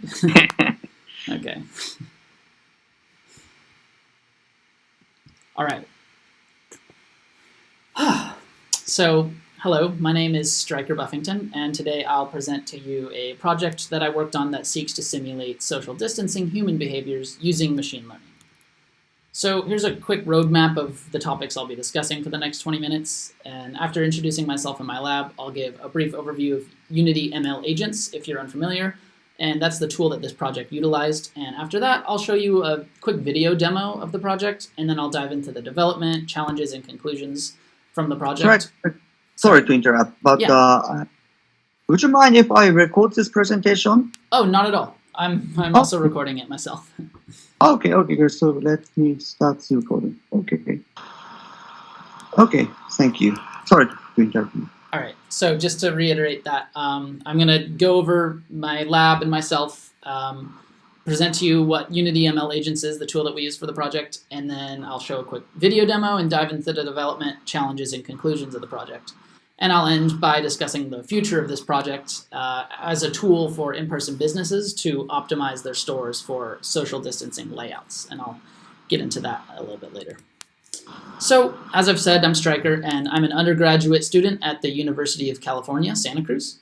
slide. Okay. All right. So, hello, my name is Stryker Buffington, and today I'll present to you a project that I worked on that seeks to simulate social distancing human behaviors using machine learning. So here's a quick roadmap of the topics I'll be discussing for the next 20 minutes, and after introducing myself and my lab, I'll give a brief overview of Unity ML agents, if you're unfamiliar, and that's the tool that this project utilized. And after that, I'll show you a quick video demo of the project, and then I'll dive into the development, challenges, and conclusions from the project. Sorry to interrupt, but yeah. Would you mind if I record this presentation? Oh, not at all. I'm also recording it myself. Okay, so let me start the recording. Okay, thank you. Sorry to interrupt you. All right, so just to reiterate that, I'm going to go over my lab and myself, present to you what Unity ML Agents is, the tool that we use for the project, and then I'll show a quick video demo and dive into the development, challenges, and conclusions of the project. And I'll end by discussing the future of this project as a tool for in-person businesses to optimize their stores for social distancing layouts, and I'll get into that a little bit later. So, as I've said, I'm Stryker, and I'm an undergraduate student at the University of California, Santa Cruz,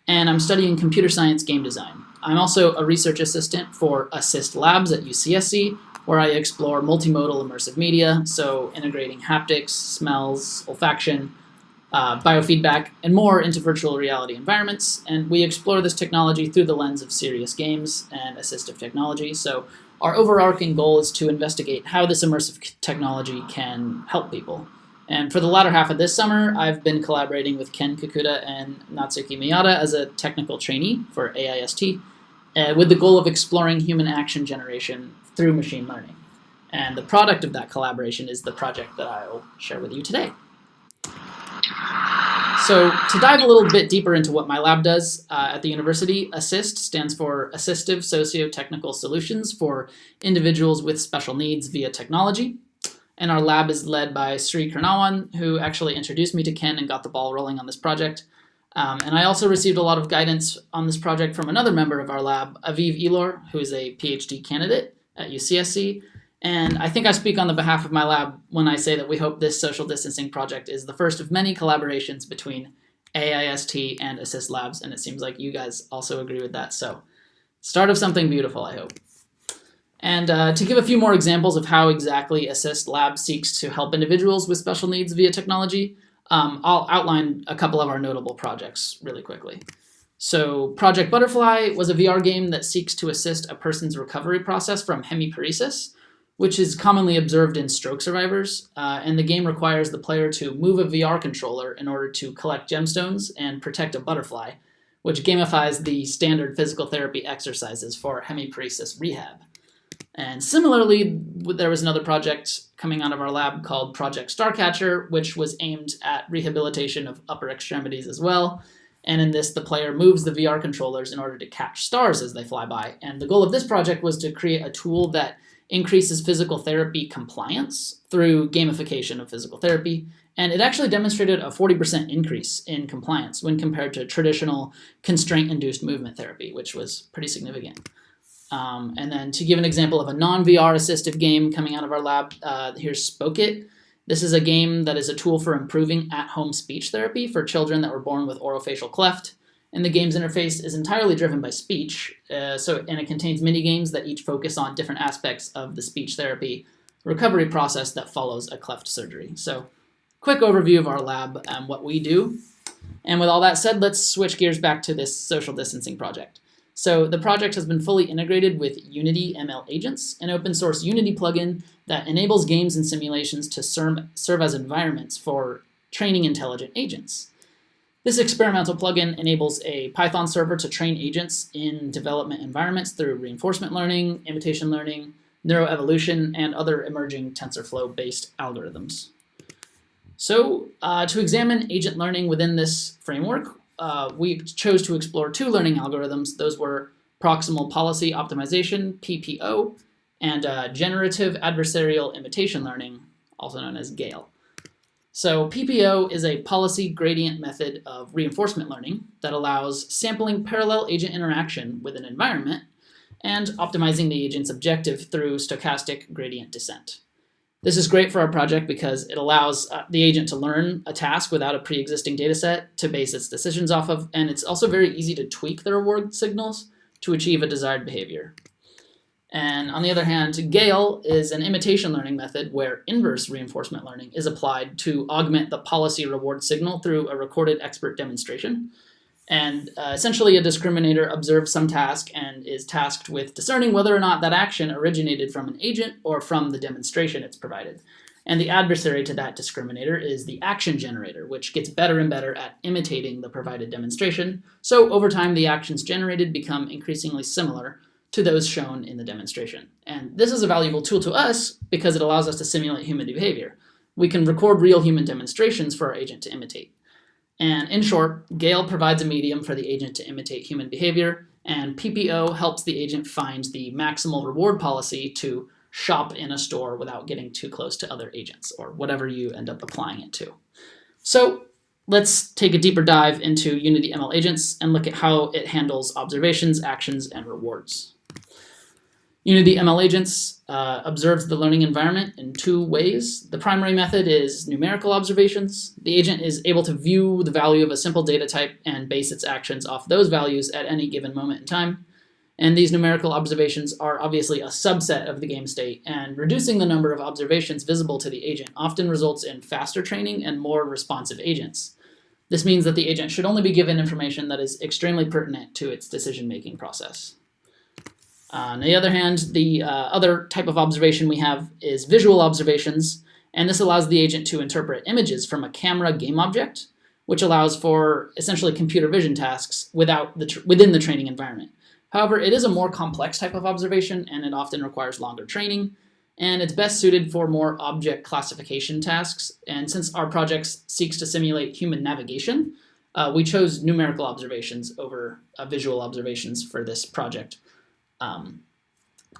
and I'm studying computer science game design. I'm also a research assistant for AIST Labs at UCSC, where I explore multimodal immersive media, so integrating haptics, smells, olfaction, biofeedback, and more into virtual reality environments, and we explore this technology through the lens of serious games and assistive technology. So our overarching goal is to investigate how this immersive technology can help people. And for the latter half of this summer, I've been collaborating with Ken Kikuta and Natsuki Miyata as a technical trainee for AIST, with the goal of exploring human action generation through machine learning. And the product of that collaboration is the project that I'll share with you today. So to dive a little bit deeper into what my lab does at the university, AIST stands for Assistive Socio-Technical Solutions for Individuals with Special Needs via Technology. And our lab is led by Sri Karnawan, who actually introduced me to Ken and got the ball rolling on this project. And I also received a lot of guidance on this project from another member of our lab, Aviv Elor, who is a PhD candidate at UCSC. And I think I speak on the behalf of my lab when I say that we hope this social distancing project is the first of many collaborations between AIST and AIST Labs, and it seems like you guys also agree with that. So, start of something beautiful, I hope. And to give a few more examples of how exactly AIST Labs seeks to help individuals with special needs via technology, I'll outline a couple of our notable projects really quickly. So, Project Butterfly was a VR game that seeks to assist a person's recovery process from hemiparesis, which is commonly observed in stroke survivors, and the game requires the player to move a VR controller in order to collect gemstones and protect a butterfly, which gamifies the standard physical therapy exercises for hemiparesis rehab. And similarly, there was another project coming out of our lab called Project Starcatcher, which was aimed at rehabilitation of upper extremities as well. And in this, the player moves the VR controllers in order to catch stars as they fly by. And the goal of this project was to create a tool that increases physical therapy compliance through gamification of physical therapy, and it actually demonstrated a 40% increase in compliance when compared to traditional constraint-induced movement therapy, which was pretty significant. And then to give an example of a non-VR assistive game coming out of our lab, here's Spoke It. This is a game that is a tool for improving at-home speech therapy for children that were born with orofacial cleft. And the game's interface is entirely driven by speech, and it contains mini-games that each focus on different aspects of the speech therapy recovery process that follows a cleft surgery. So, quick overview of our lab and what we do. And with all that said, let's switch gears back to this social distancing project. So, the project has been fully integrated with Unity ML Agents, an open source Unity plugin that enables games and simulations to serve as environments for training intelligent agents. This experimental plugin enables a Python server to train agents in development environments through reinforcement learning, imitation learning, neuroevolution, and other emerging TensorFlow-based algorithms. So, to examine agent learning within this framework, we chose to explore two learning algorithms. Those were proximal policy optimization, PPO, and generative adversarial imitation learning, also known as GAIL. So PPO is a policy gradient method of reinforcement learning that allows sampling parallel agent interaction with an environment and optimizing the agent's objective through stochastic gradient descent. This is great for our project because it allows the agent to learn a task without a pre-existing dataset to base its decisions off of, and it's also very easy to tweak the reward signals to achieve a desired behavior. And on the other hand, GAIL is an imitation learning method where inverse reinforcement learning is applied to augment the policy reward signal through a recorded expert demonstration. And essentially a discriminator observes some task and is tasked with discerning whether or not that action originated from an agent or from the demonstration it's provided. And the adversary to that discriminator is the action generator, which gets better and better at imitating the provided demonstration. So over time, the actions generated become increasingly similar to those shown in the demonstration. And this is a valuable tool to us because it allows us to simulate human behavior. We can record real human demonstrations for our agent to imitate. And in short, GAIL provides a medium for the agent to imitate human behavior, and PPO helps the agent find the maximal reward policy to shop in a store without getting too close to other agents, or whatever you end up applying it to. So let's take a deeper dive into Unity ML agents and look at how it handles observations, actions, and rewards. Unity ML agents observes the learning environment in two ways. The primary method is numerical observations. The agent is able to view the value of a simple data type and base its actions off those values at any given moment in time. And these numerical observations are obviously a subset of the game state, and reducing the number of observations visible to the agent often results in faster training and more responsive agents. This means that the agent should only be given information that is extremely pertinent to its decision-making process. On the other hand, the other type of observation we have is visual observations, and this allows the agent to interpret images from a camera game object, which allows for essentially computer vision tasks within the training environment. However, it is a more complex type of observation, and it often requires longer training, and it's best suited for more object classification tasks. And since our project seeks to simulate human navigation, we chose numerical observations over visual observations for this project.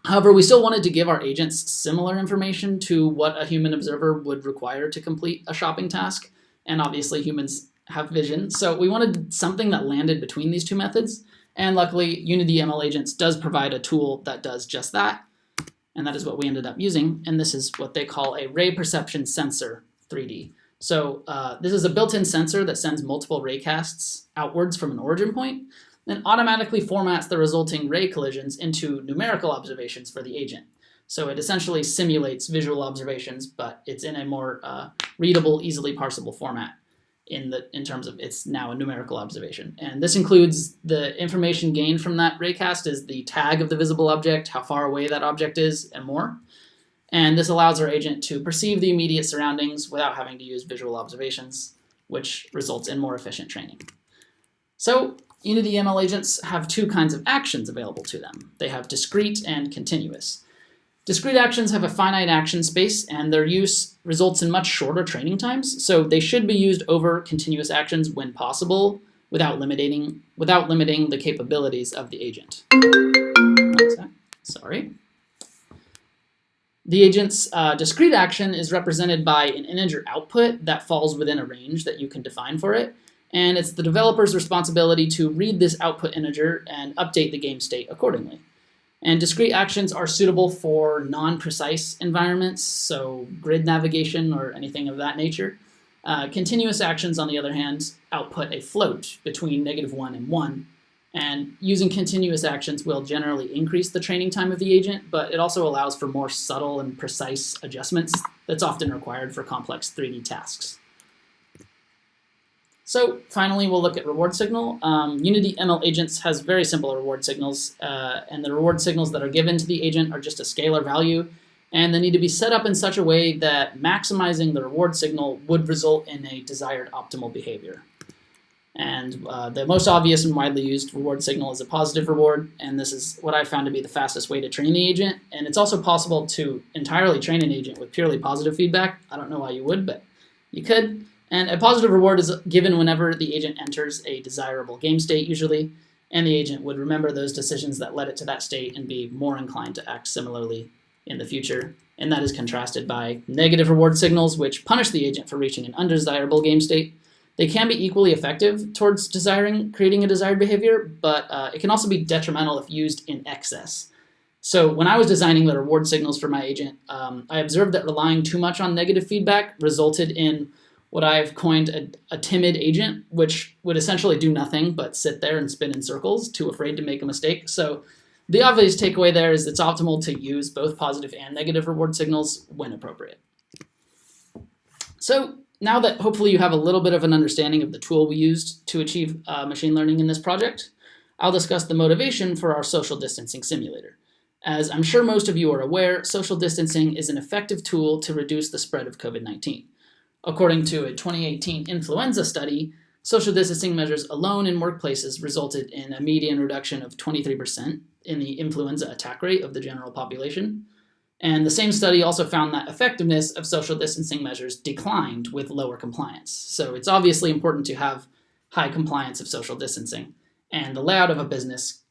However, we still wanted to give our agents similar information to what a human observer would require to complete a shopping task, and obviously humans have vision, so we wanted something that landed between these two methods, and luckily Unity ML Agents does provide a tool that does just that, and that is what we ended up using, and this is what they call a ray perception sensor 3D. So this is a built-in sensor that sends multiple raycasts outwards from an origin point, then automatically formats the resulting ray collisions into numerical observations for the agent. So it essentially simulates visual observations, but it's in a more readable, easily parsable format in terms of it's now a numerical observation. And this includes the information gained from that raycast is the tag of the visible object, how far away that object is, and more. And this allows our agent to perceive the immediate surroundings without having to use visual observations, which results in more efficient training. So Unity ML agents have two kinds of actions available to them. They have discrete and continuous. Discrete actions have a finite action space, and their use results in much shorter training times, so they should be used over continuous actions when possible without limiting the capabilities of the agent. Sorry. The agent's discrete action is represented by an integer output that falls within a range that you can define for it, and it's the developer's responsibility to read this output integer and update the game state accordingly. And discrete actions are suitable for non-precise environments, so grid navigation or anything of that nature. Continuous actions, on the other hand, output a float between -1 and 1, and using continuous actions will generally increase the training time of the agent, but it also allows for more subtle and precise adjustments that's often required for complex 3D tasks. So finally, we'll look at reward signal. Unity ML Agents has very simple reward signals, and the reward signals that are given to the agent are just a scalar value, and they need to be set up in such a way that maximizing the reward signal would result in a desired optimal behavior. And the most obvious and widely used reward signal is a positive reward, and this is what I found to be the fastest way to train the agent. And it's also possible to entirely train an agent with purely positive feedback. I don't know why you would, but you could. And a positive reward is given whenever the agent enters a desirable game state, usually, and the agent would remember those decisions that led it to that state and be more inclined to act similarly in the future. And that is contrasted by negative reward signals, which punish the agent for reaching an undesirable game state. They can be equally effective towards creating a desired behavior, but it can also be detrimental if used in excess. So when I was designing the reward signals for my agent, I observed that relying too much on negative feedback resulted in what I've coined a timid agent, which would essentially do nothing but sit there and spin in circles, too afraid to make a mistake. So the obvious takeaway there is it's optimal to use both positive and negative reward signals when appropriate. So now that hopefully you have a little bit of an understanding of the tool we used to achieve machine learning in this project, I'll discuss the motivation for our social distancing simulator. As I'm sure most of you are aware, social distancing is an effective tool to reduce the spread of COVID-19. According to a 2018 influenza study, social distancing measures alone in workplaces resulted in a median reduction of 23% in the influenza attack rate of the general population. And the same study also found that effectiveness of social distancing measures declined with lower compliance. So it's obviously important to have high compliance of social distancing, and the layout of a business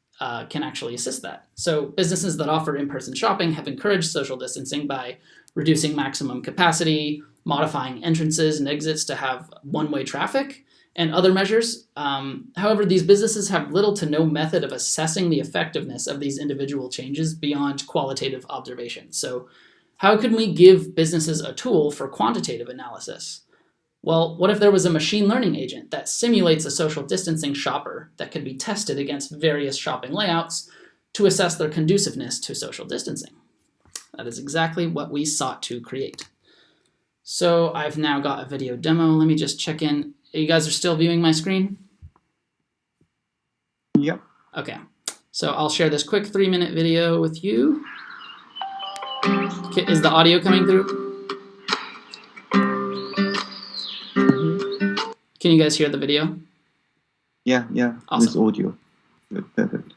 can actually assist that. So businesses that offer in-person shopping have encouraged social distancing by reducing maximum capacity, modifying entrances and exits to have one-way traffic, and other measures. However, these businesses have little to no method of assessing the effectiveness of these individual changes beyond qualitative observation. So how can we give businesses a tool for quantitative analysis? Well, what if there was a machine learning agent that simulates a social distancing shopper that could be tested against various shopping layouts to assess their conduciveness to social distancing? That is exactly what we sought to create. So I've now got a video demo. Let me just check in. You guys are still viewing my screen? Yep. Okay. So I'll share this quick 3-minute video with you. Is the audio coming through? Can you guys hear the video? Yeah. Awesome. With audio. Good, perfect.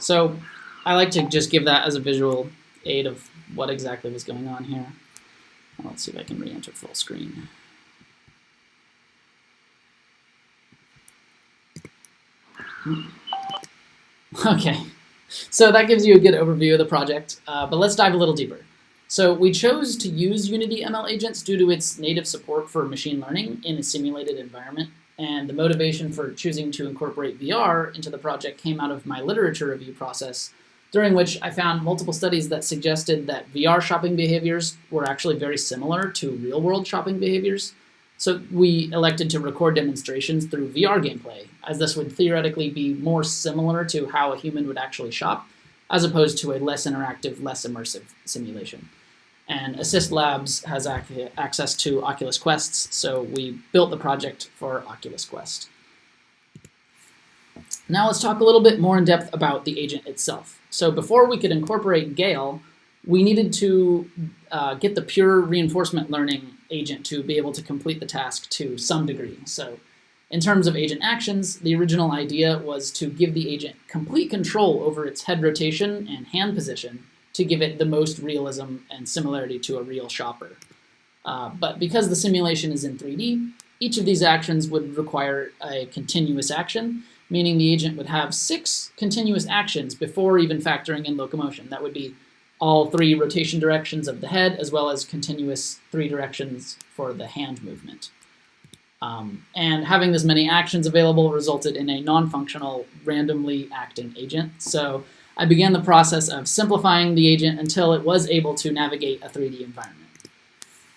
So I like to just give that as a visual aid of what exactly was going on here. Let's see if I can re-enter full screen. Okay, so that gives you a good overview of the project, but let's dive a little deeper. So we chose to use Unity ML agents due to its native support for machine learning in a simulated environment, and the motivation for choosing to incorporate VR into the project came out of my literature review process, during which I found multiple studies that suggested that VR shopping behaviors were actually very similar to real-world shopping behaviors. So we elected to record demonstrations through VR gameplay, as this would theoretically be more similar to how a human would actually shop, as opposed to a less interactive, less immersive simulation. And AIST Labs has access to Oculus Quests, so we built the project for Oculus Quest. Now let's talk a little bit more in depth about the agent itself. So before we could incorporate GAIL, we needed to get the pure reinforcement learning agent to be able to complete the task to some degree. So in terms of agent actions, the original idea was to give the agent complete control over its head rotation and hand position to give it the most realism and similarity to a real shopper. But because the simulation is in 3D, each of these actions would require a continuous action, meaning the agent would have 6 continuous actions before even factoring in locomotion. That would be all 3 rotation directions of the head, as well as continuous 3 directions for the hand movement. And having this many actions available resulted in a non-functional, randomly acting agent. So I began the process of simplifying the agent until it was able to navigate a 3D environment.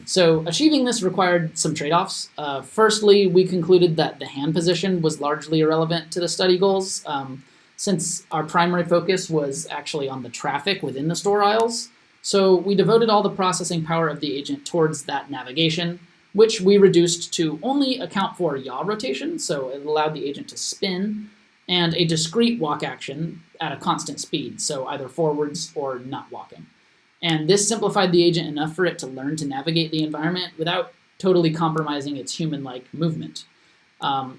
So achieving this required some trade-offs. Firstly, we concluded that the hand position was largely irrelevant to the study goals, since our primary focus was actually on the traffic within the store aisles. So we devoted all the processing power of the agent towards that navigation, which we reduced to only account for yaw rotation, so it allowed the agent to spin, and a discrete walk action at a constant speed, so either forwards or not walking. And this simplified the agent enough for it to learn to navigate the environment without totally compromising its human-like movement.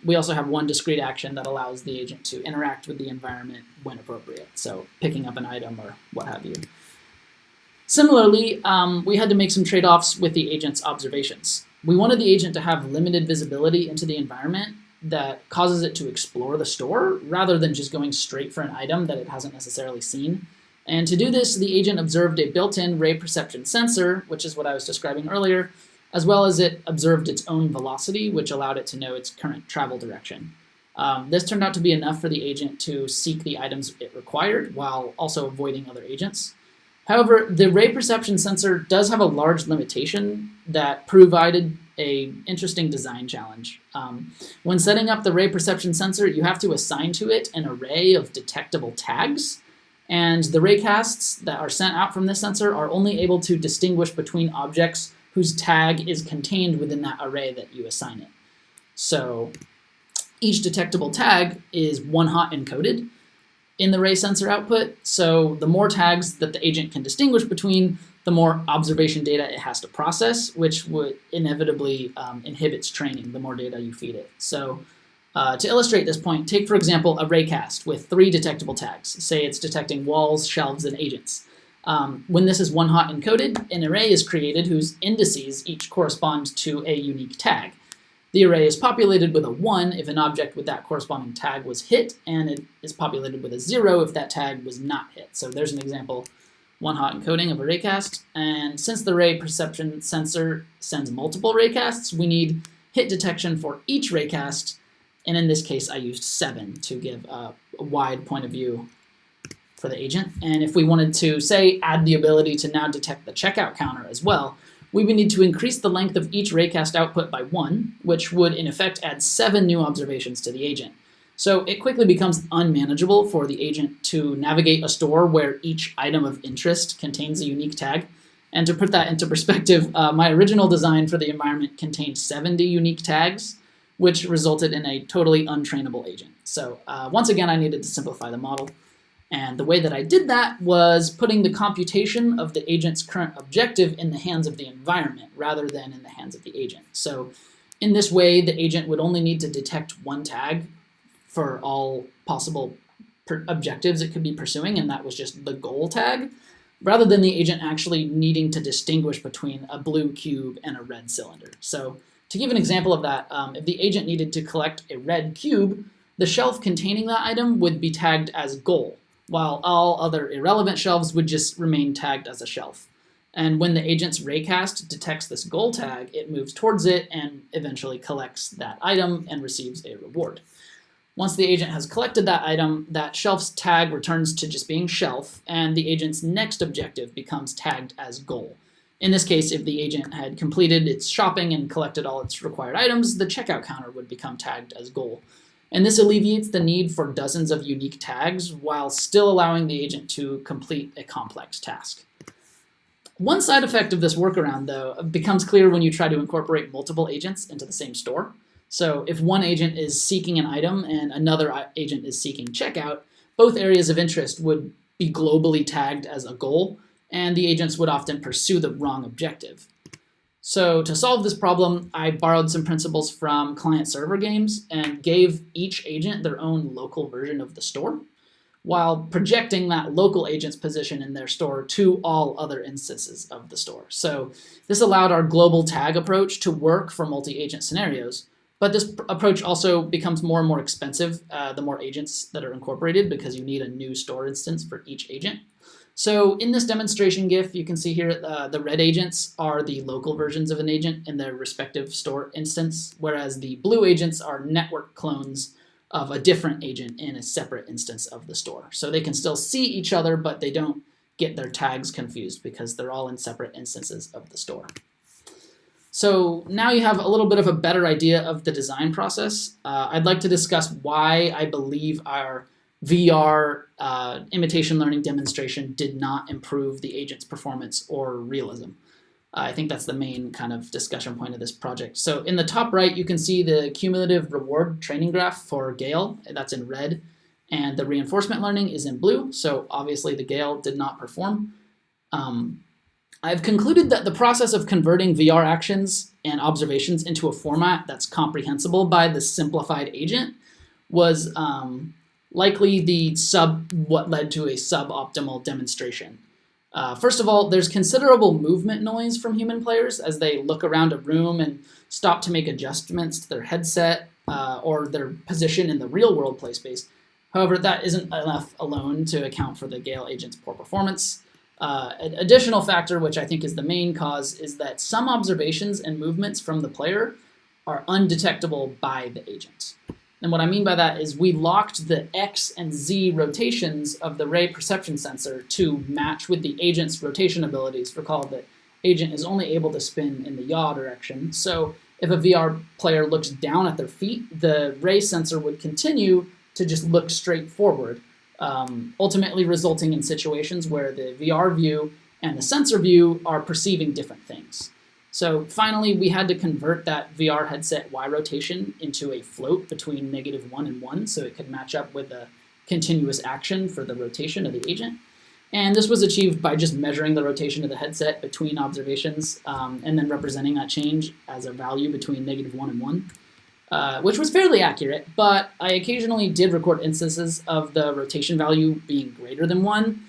We also have one discrete action that allows the agent to interact with the environment when appropriate, so picking up an item or what have you. Similarly, we had to make some trade-offs with the agent's observations. We wanted the agent to have limited visibility into the environment that causes it to explore the store rather than just going straight for an item that it hasn't necessarily seen. And to do this, the agent observed a built-in ray perception sensor, which is what I was describing earlier, as well as it observed its own velocity, which allowed it to know its current travel direction. This turned out to be enough for the agent to seek the items it required while also avoiding other agents. However, the ray perception sensor does have a large limitation that provided an interesting design challenge. When setting up the ray perception sensor, you have to assign to it an array of detectable tags, and the raycasts that are sent out from this sensor are only able to distinguish between objects whose tag is contained within that array that you assign it. So each detectable tag is 1-hot encoded in the ray sensor output, so the more tags that the agent can distinguish between, the more observation data it has to process, which would inevitably inhibits training the more data you feed it. So to illustrate this point, take for example a raycast with 3 detectable tags. Say it's detecting walls, shelves, and agents. When this is 1-hot encoded, an array is created whose indices each correspond to a unique tag. The array is populated with a 1 if an object with that corresponding tag was hit, and it is populated with a 0 if that tag was not hit. So there's an example, 1-hot encoding of a raycast. And since the ray perception sensor sends multiple raycasts, we need hit detection for each raycast, and in this case I used 7 to give a wide point of view for the agent. And if we wanted to, say, add the ability to now detect the checkout counter as well, we would need to increase the length of each raycast output by 1, which would in effect add 7 new observations to the agent. So it quickly becomes unmanageable for the agent to navigate a store where each item of interest contains a unique tag. And to put that into perspective, my original design for the environment contained 70 unique tags, which resulted in a totally untrainable agent. So once again, I needed to simplify the model. And the way that I did that was putting the computation of the agent's current objective in the hands of the environment rather than in the hands of the agent. So in this way, the agent would only need to detect 1 tag for all possible objectives it could be pursuing, and that was just the goal tag, rather than the agent actually needing to distinguish between a blue cube and a red cylinder. So to give an example of that, if the agent needed to collect a red cube, the shelf containing that item would be tagged as goal, while all other irrelevant shelves would just remain tagged as a shelf. And when the agent's raycast detects this goal tag, it moves towards it and eventually collects that item and receives a reward. Once the agent has collected that item, that shelf's tag returns to just being shelf, and the agent's next objective becomes tagged as goal. In this case, if the agent had completed its shopping and collected all its required items, the checkout counter would become tagged as goal. And this alleviates the need for dozens of unique tags while still allowing the agent to complete a complex task. One side effect of this workaround, though, becomes clear when you try to incorporate multiple agents into the same store. So if one agent is seeking an item and another agent is seeking checkout, both areas of interest would be globally tagged as a goal, and the agents would often pursue the wrong objective. So to solve this problem, I borrowed some principles from client-server games and gave each agent their own local version of the store, while projecting that local agent's position in their store to all other instances of the store. So this allowed our global tag approach to work for multi-agent scenarios, but this approach also becomes more and more expensive the more agents that are incorporated, because you need a new store instance for each agent. So in this demonstration GIF, you can see here the red agents are the local versions of an agent in their respective store instance, whereas the blue agents are network clones of a different agent in a separate instance of the store. So they can still see each other, but they don't get their tags confused because they're all in separate instances of the store. So now you have a little bit of a better idea of the design process. I'd like to discuss why I believe our VR imitation learning demonstration did not improve the agent's performance or realism. I think that's the main kind of discussion point of this project. So in the top right, you can see the cumulative reward training graph for GAIL, that's in red, and the reinforcement learning is in blue, so obviously the GAIL did not perform. I've concluded that the process of converting VR actions and observations into a format that's comprehensible by the simplified agent was likely what led to a suboptimal demonstration. First of all, there's considerable movement noise from human players as they look around a room and stop to make adjustments to their headset or their position in the real-world play space. However, that isn't enough alone to account for the GAIL agent's poor performance. An additional factor, which I think is the main cause, is that some observations and movements from the player are undetectable by the agent. And what I mean by that is we locked the X and Z rotations of the ray perception sensor to match with the agent's rotation abilities. Recall that agent is only able to spin in the yaw direction. So if a VR player looks down at their feet, the ray sensor would continue to just look straight forward, ultimately resulting in situations where the VR view and the sensor view are perceiving different things. So finally, we had to convert that VR headset Y rotation into a float between -1 and 1 so it could match up with the continuous action for the rotation of the agent. And this was achieved by just measuring the rotation of the headset between observations and then representing that change as a value between -1 and 1, which was fairly accurate, but I occasionally did record instances of the rotation value being greater than 1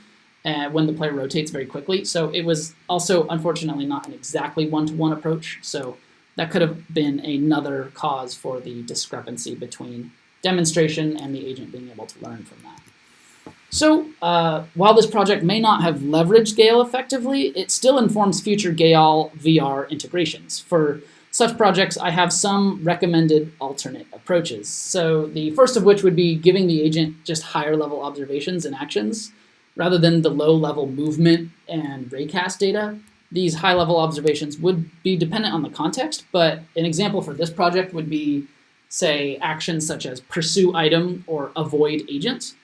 when the player rotates very quickly. So it was also, unfortunately, not an exactly one-to-one approach. So that could have been another cause for the discrepancy between demonstration and the agent being able to learn from that. So while this project may not have leveraged GAIL effectively, it still informs future GAIL VR integrations. For such projects, I have some recommended alternate approaches. So the first of which would be giving the agent just higher-level observations and actions, rather than the low-level movement and raycast data. These high-level observations would be dependent on the context, but an example for this project would be, say, actions such as pursue item or avoid agent,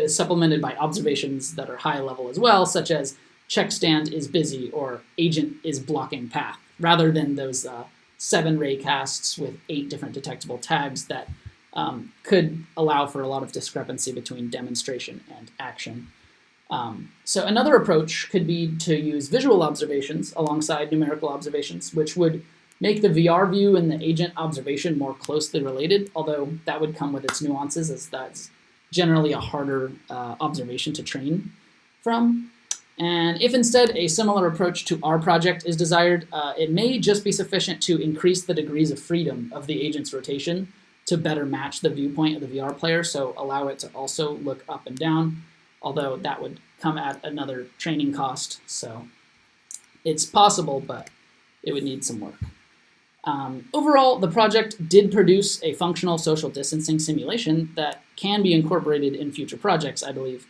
supplemented by observations that are high-level as well, such as check stand is busy or agent is blocking path, rather than those 7 raycasts with 8 different detectable tags that could allow for a lot of discrepancy between demonstration and action. So another approach could be to use visual observations alongside numerical observations, which would make the VR view and the agent observation more closely related, although that would come with its nuances, as that's generally a harder observation to train from. And if instead a similar approach to our project is desired, it may just be sufficient to increase the degrees of freedom of the agent's rotation to better match the viewpoint of the VR player, so allow it to also look up and down, although that would come at another training cost. So It's possible, but it would need some work. Overall, the project did produce a functional social distancing simulation that can be incorporated in future projects, I believe.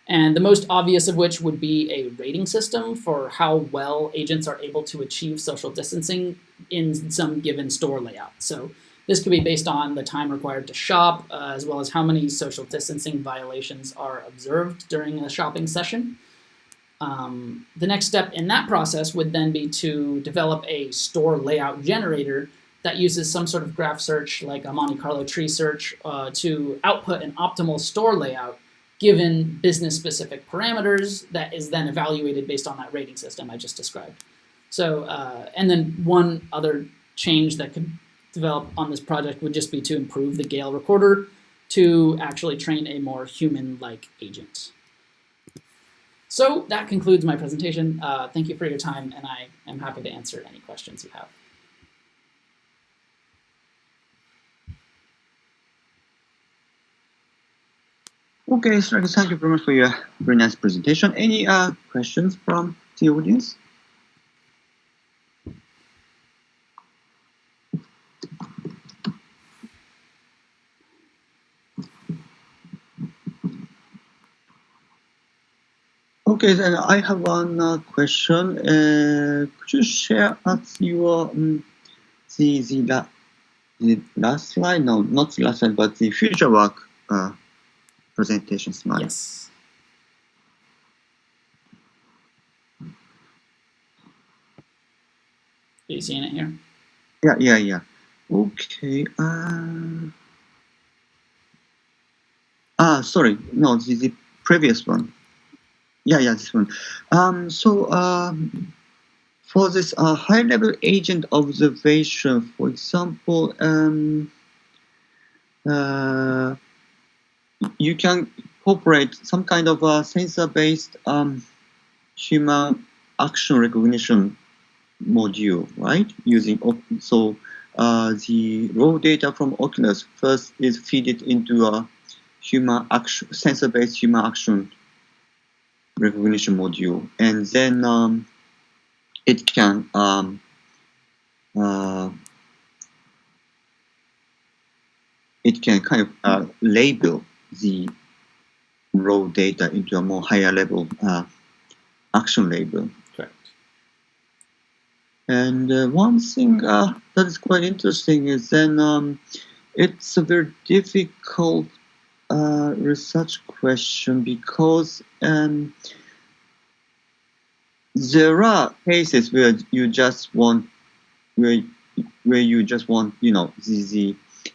And the most obvious of which would be a rating system for how well agents are able to achieve social distancing in some given store layout. So this could be based on the time required to shop, as well as how many social distancing violations are observed during a shopping session. The next step in that process would then be to develop a store layout generator that uses some sort of graph search, like a Monte Carlo tree search, to output an optimal store layout given business-specific parameters that is then evaluated based on that rating system I just described. So, and then one other change that could develop on this project would just be to improve the GAIL recorder to actually train a more human-like agent. So that concludes my presentation. Thank you for your time, and I am happy to answer any questions you have. Okay, Stryker, thank you very much for your very nice presentation. Any questions from the audience? Okay, then I have one question. Could you share us your the last slide? No, not the last slide, but the future work presentation slide. Yes. Are you seeing it here? Yeah. Okay. Sorry. No, the previous one. Yeah, this one. For this high-level agent observation, for example, you can incorporate some kind of sensor-based human action recognition module, right? Using the raw data from Oculus first is fed it into a sensor-based human action recognition module, and then it can kind of label the raw data into a more higher level action label. Correct. And one thing that is quite interesting is then it's a very difficult research question because there are cases where you just want the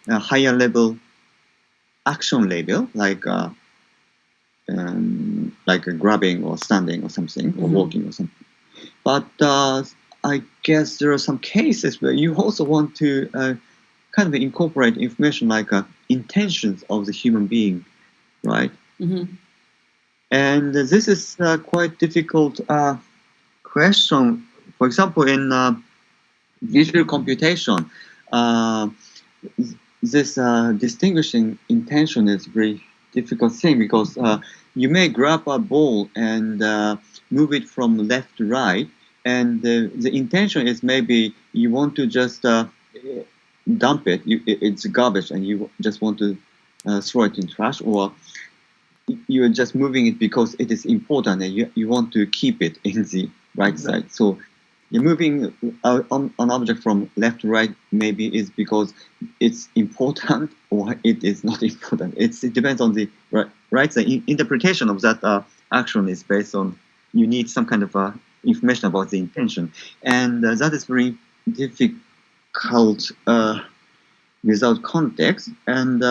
higher level action label, like a grabbing or standing or something, or walking or something. But I guess there are some cases where you also want to kind of incorporate information like intentions of the human being, right? And this is quite difficult question. For example, in visual computation, this distinguishing intention is a very difficult thing because you may grab a ball and move it from left to right, and the intention is maybe you want to just dump it. It's garbage, and you just want to throw it in trash, or you're just moving it because it is important and you want to keep it in the right side. So you're moving on an object from left to right maybe is because it's important or it is not important. It depends on the right side. Interpretation of that action is based on you need some kind of information about the intention, and that is very difficult without context. And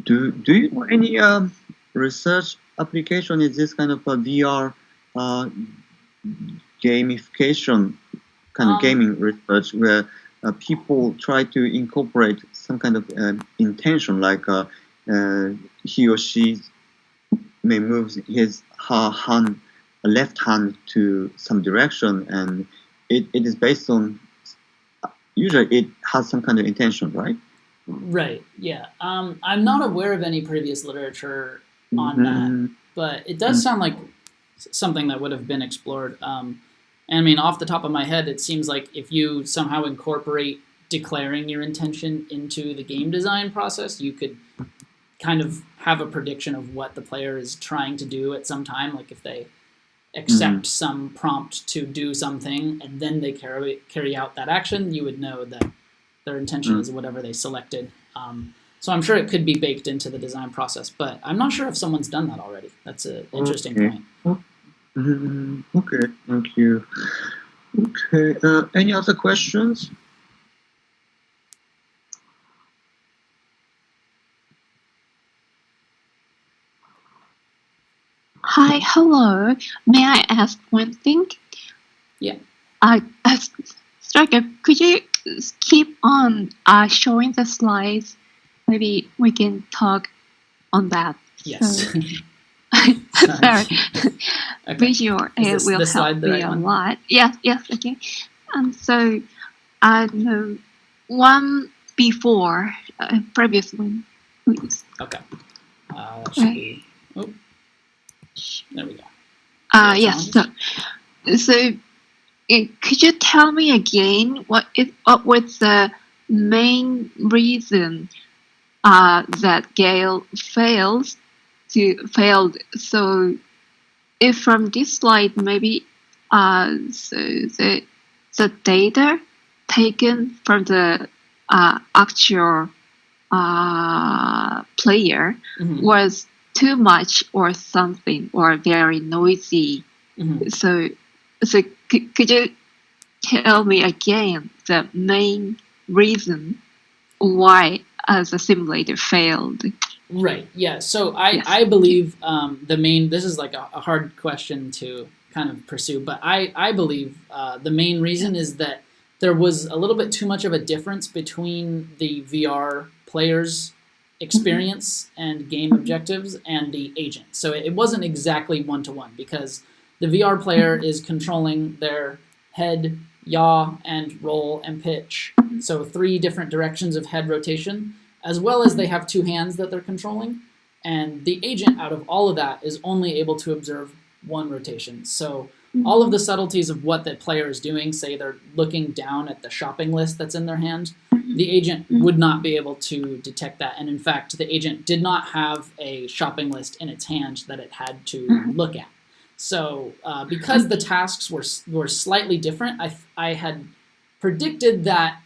do you know any research application in this kind of a VR gamification kind of gaming research where people try to incorporate some kind of intention, like he or she may move her left hand to some direction, and it is based on, usually it has some kind of intention, right? Right, yeah. I'm not aware of any previous literature on that, but it does sound like something that would have been explored. And I mean, off the top of my head, it seems like if you somehow incorporate declaring your intention into the game design process, you could kind of have a prediction of what the player is trying to do at some time. Like if they accept some prompt to do something and then they carry out that action, you would know that their intention is whatever they selected. So I'm sure it could be baked into the design process, but I'm not sure if someone's done that already. That's an interesting point. Okay, thank you. Okay, any other questions? Hi, hello. May I ask one thing? Yeah. Stryker, could you keep on showing the slides? Maybe we can talk on that. Yes. Sorry. Okay. Visual will help me a lot. Yes, okay. So, one before, previous one, please. Okay. That should be. Oh, there we go. Yes. So, could you tell me again what was the main reason that GAIL failed? So, if from this slide, maybe so the data taken from the actual player was too much or something, or very noisy. So could you tell me again the main reason why the simulator failed? Right. Yeah. So I believe the main. This is like a hard question to kind of pursue, but I believe the main reason is that there was a little bit too much of a difference between the VR player's experience and game objectives and the agent. So it wasn't exactly one-to-one because the VR player is controlling their head, yaw, and roll and pitch. So 3 different directions of head rotation, as well as they have 2 hands that they're controlling. And the agent, out of all of that, is only able to observe 1 rotation. So all of the subtleties of what the player is doing, say they're looking down at the shopping list that's in their hand, the agent would not be able to detect that. And in fact, the agent did not have a shopping list in its hand that it had to look at. So because the tasks were slightly different, I had predicted that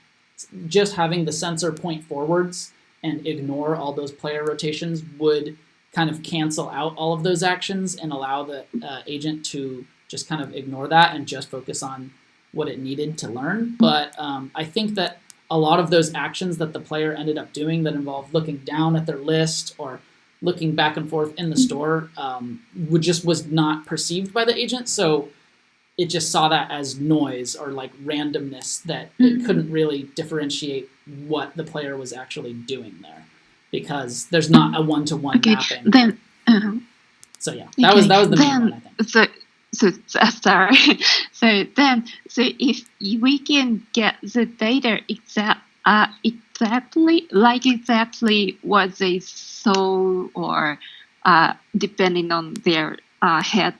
just having the sensor point forwards and ignore all those player rotations would kind of cancel out all of those actions and allow the agent to just kind of ignore that and just focus on what it needed to learn. But I think that a lot of those actions that the player ended up doing that involved looking down at their list or looking back and forth in the store was not perceived by the agent. So it just saw that as noise or like randomness that it couldn't really differentiate what the player was actually doing there because there's not a one-to-one mapping. Then, so yeah, that was the main one, I think. So sorry. So if we can get the data exactly what they saw, or depending on their head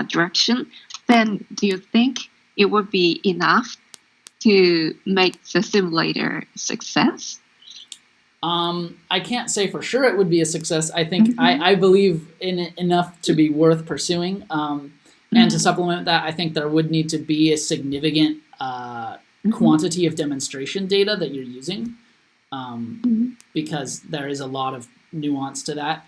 direction, then do you think it would be enough to make the simulator a success? I can't say for sure it would be a success. I think I believe in it enough to be worth pursuing. And to supplement that, I think there would need to be a significant quantity of demonstration data that you're using, because there is a lot of nuance to that.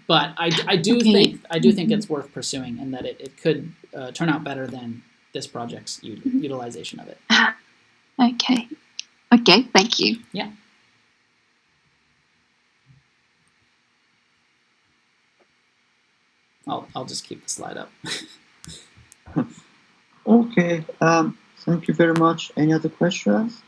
But I do think it's worth pursuing, and that it could turn out better than this project's utilization of it. Okay, thank you. Yeah. I'll just keep the slide up. Okay. Thank you very much. Any other questions?